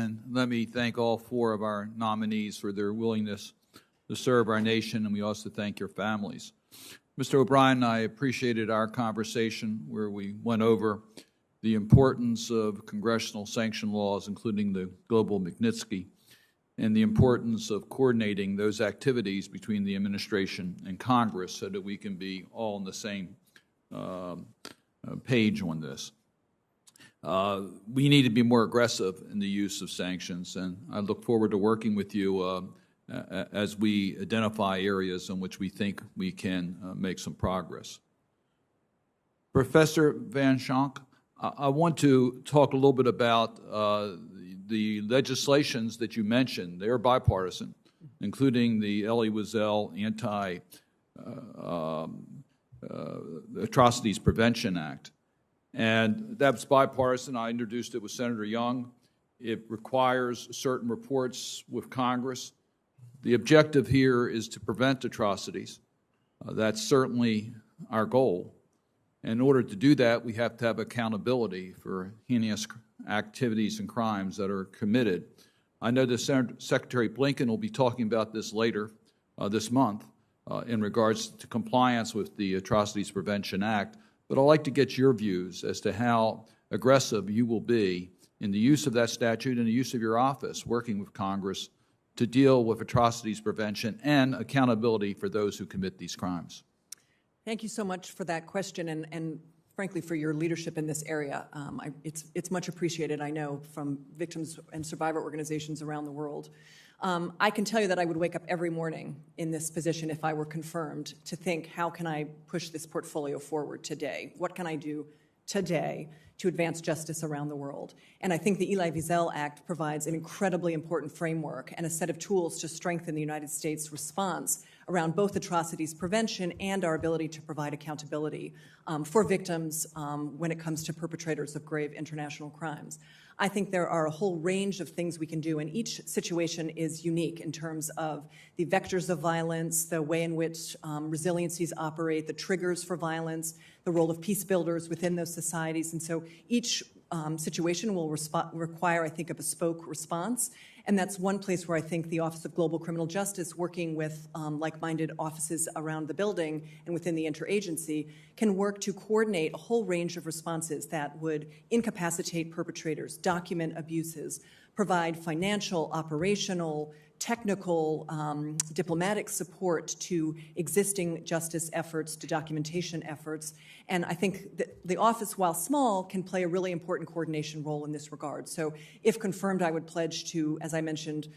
And let me thank all four of our nominees for their willingness to serve our nation, and we also thank your families. Mr. O'Brien, I appreciated our conversation where we went over the importance of congressional sanction laws, including the global Magnitsky, and the importance of coordinating those activities between the administration and Congress so that we can be all on the same page on this. We need to be more aggressive in the use of sanctions, and I look forward to working with you as we identify areas in which we think we can make some progress. Professor Van Schank, I want to talk a little bit about the legislations that you mentioned. They're bipartisan, including the Elie Wiesel Atrocities Prevention Act. And that's bipartisan. I introduced it with Senator Young. It requires certain reports with Congress. The objective here is to prevent atrocities. That's certainly our goal. In order to do that, we have to have accountability for heinous activities and crimes that are committed. I know that Secretary Blinken will be talking about this later this month in regards to compliance with the Atrocities Prevention Act, but I'd like to get your views as to how aggressive you will be in the use of that statute and the use of your office working with Congress to deal with atrocities prevention and accountability for those who commit these crimes. Thank you so much for that question and frankly, for your leadership in this area. It's much appreciated, I know, from victims and survivor organizations around the world. I can tell you that I would wake up every morning in this position if I were confirmed to think, how can I push this portfolio forward today? What can I do today to advance justice around the world? And I think the Elie Wiesel Act provides an incredibly important framework and a set of tools to strengthen the United States' response around both atrocities prevention and our ability to provide accountability for victims when it comes to perpetrators of grave international crimes. I think there are a whole range of things we can do, and each situation is unique in terms of the vectors of violence, the way in which resiliencies operate, the triggers for violence, the role of peace builders within those societies. And so each situation will require, I think, a bespoke response. And that's one place where I think the Office of Global Criminal Justice, working with like-minded offices around the building and within the interagency, can work to coordinate a whole range of responses that would incapacitate perpetrators, document abuses, provide financial, operational, technical, diplomatic support to existing justice efforts, to documentation efforts. And I think that the office, while small, can play a really important coordination role in this regard. So if confirmed, I would pledge to, as I mentioned,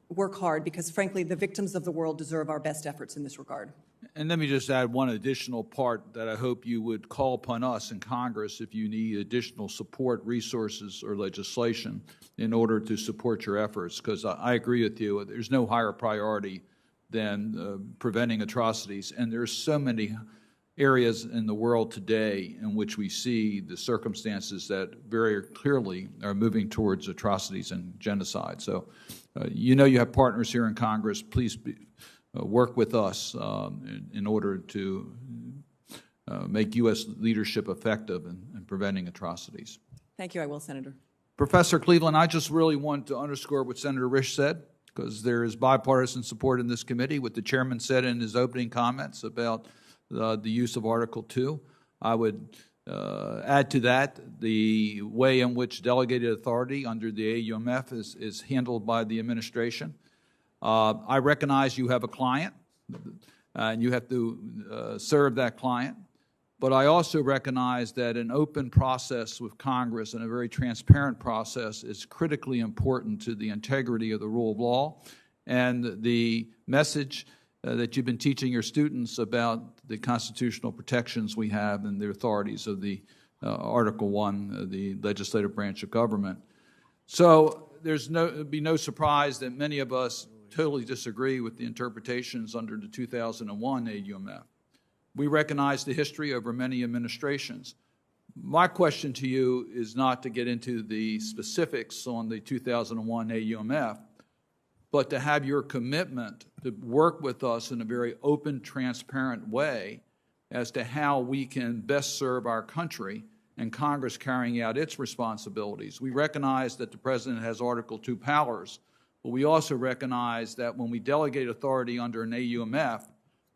work hard because, frankly, the victims of the world deserve our best efforts in this regard. And let me just add one additional part that I hope you would call upon us in Congress if you need additional support, resources, or legislation in order to support your efforts, because I agree with you. There's no higher priority than preventing atrocities, and there's so many areas in the world today in which we see the circumstances that very clearly are moving towards atrocities and genocide. So you know you have partners here in Congress. Please work with us in order to make U.S. leadership effective in preventing atrocities. Thank you. I will, Senator. Professor Cleveland, I just really want to underscore what Senator Risch said, because there is bipartisan support in this committee, what the chairman said in his opening comments about the use of Article 2. I would add to that the way in which delegated authority under the AUMF is handled by the administration. I recognize you have a client, and you have to serve that client. But I also recognize that an open process with Congress and a very transparent process is critically important to the integrity of the rule of law and the message that you've been teaching your students about the constitutional protections we have and the authorities of the Article 1, the legislative branch of government. So it'd be no surprise that many of us totally disagree with the interpretations under the 2001 AUMF. We recognize the history over many administrations. My question to you is not to get into the specifics on the 2001 AUMF, but to have your commitment to work with us in a very open, transparent way as to how we can best serve our country and Congress carrying out its responsibilities. We recognize that the President has Article II powers, but we also recognize that when we delegate authority under an AUMF,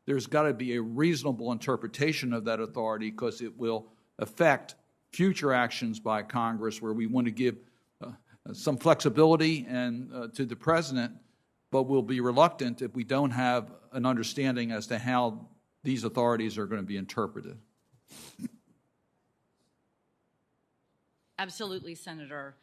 there's got to be a reasonable interpretation of that authority because it will affect future actions by Congress where we want to give some flexibility to the President, but we'll be reluctant if we don't have an understanding as to how these authorities are going to be interpreted. Absolutely, Senator.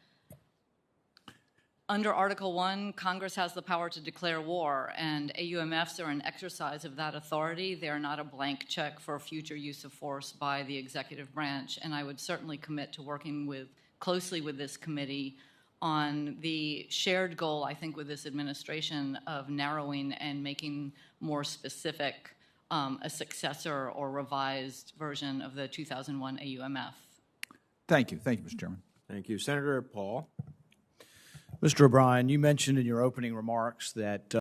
Under Article 1, Congress has the power to declare war, and AUMFs are an exercise of that authority. They are not a blank check for future use of force by the executive branch, and I would certainly commit to working closely with this committee on the shared goal, I think, with this administration of narrowing and making more specific a successor or revised version of the 2001 AUMF. Thank you. Thank you, Mr. Chairman. Thank you. Senator Paul. Mr. O'Brien, you mentioned in your opening remarks that